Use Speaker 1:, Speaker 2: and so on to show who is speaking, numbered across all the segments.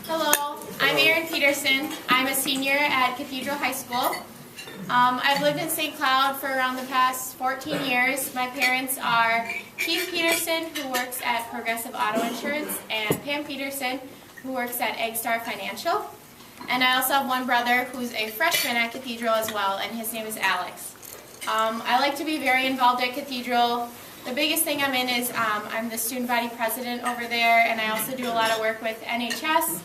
Speaker 1: Hello, I'm Erin Peterson. I'm a senior at Cathedral High School. I've lived in St. Cloud for around the past 14 years. My parents are Keith Peterson, who works at Progressive Auto Insurance, and Pam Peterson, who works at Egg Star Financial. And I also have one brother who's a freshman at Cathedral as well, and his name is Alex. I like to be very involved at Cathedral. The biggest thing I'm in is I'm the student body president over there, and I also do a lot of work with NHS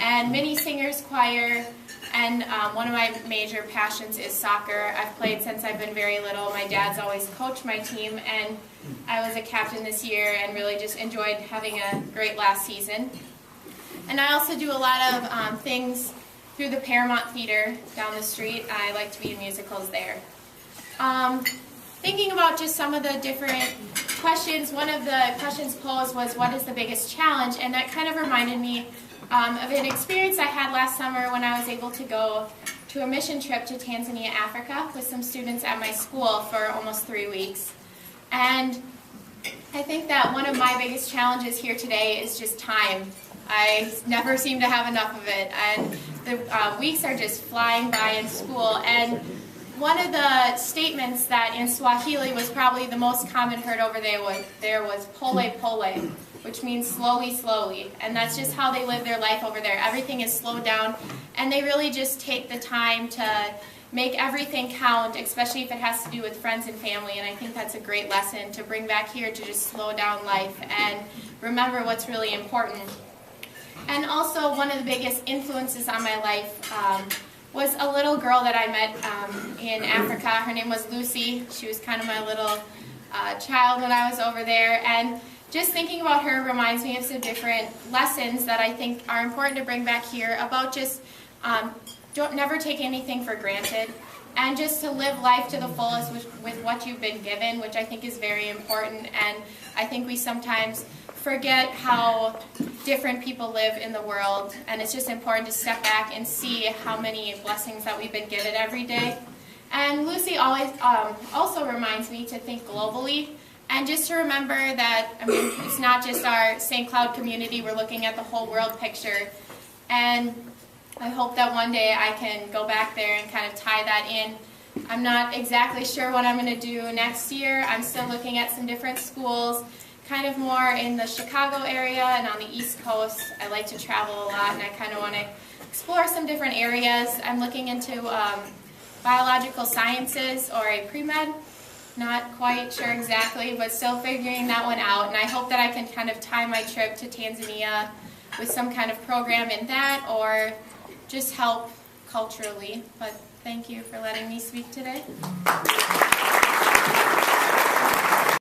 Speaker 1: and mini singers choir, and one of my major passions is soccer. I've played since I've been very little. My dad's always coached my team, and I was a captain this year and really just enjoyed having a great last season. And I also do a lot of things through the Paramount Theater down the street. I like to be in musicals there. Thinking about just some of the different questions, one of the questions posed was, what is the biggest challenge? And that kind of reminded me of an experience I had last summer when I was able to go to a mission trip to Tanzania, Africa with some students at my school for almost 3 weeks. And I think that one of my biggest challenges here today is just time. I never seem to have enough of it, and the weeks are just flying by in school. And one of the statements that in Swahili was probably the most common heard over there was pole pole, which means slowly, slowly. And that's just how they live their life over there. Everything is slowed down, and they really just take the time to make everything count, especially if it has to do with friends and family. And I think that's a great lesson to bring back here, to just slow down life and remember what's really important. And also, one of the biggest influences on my life was a little girl that I met in Africa. Her name was Lucy. She was kind of my little child when I was over there. And just thinking about her reminds me of some different lessons that I think are important to bring back here about just never take anything for granted, and just to live life to the fullest with what you've been given, which I think is very important. And I think we sometimes forget how different people live in the world, and it's just important to step back and see how many blessings that we've been given every day. And Lucy always also reminds me to think globally, and just to remember that, I mean, it's not just our St. Cloud community, we're looking at the whole world picture. And I hope that one day I can go back there and kind of tie that in. I'm not exactly sure what I'm going to do next year. I'm still looking at some different schools, kind of more in the Chicago area and on the East Coast. I like to travel a lot, and I kind of want to explore some different areas. I'm looking into biological sciences or a pre-med. Not quite sure exactly, but still figuring that one out. And I hope that I can kind of tie my trip to Tanzania with some kind of program in that, or just help culturally. But thank you for letting me speak today.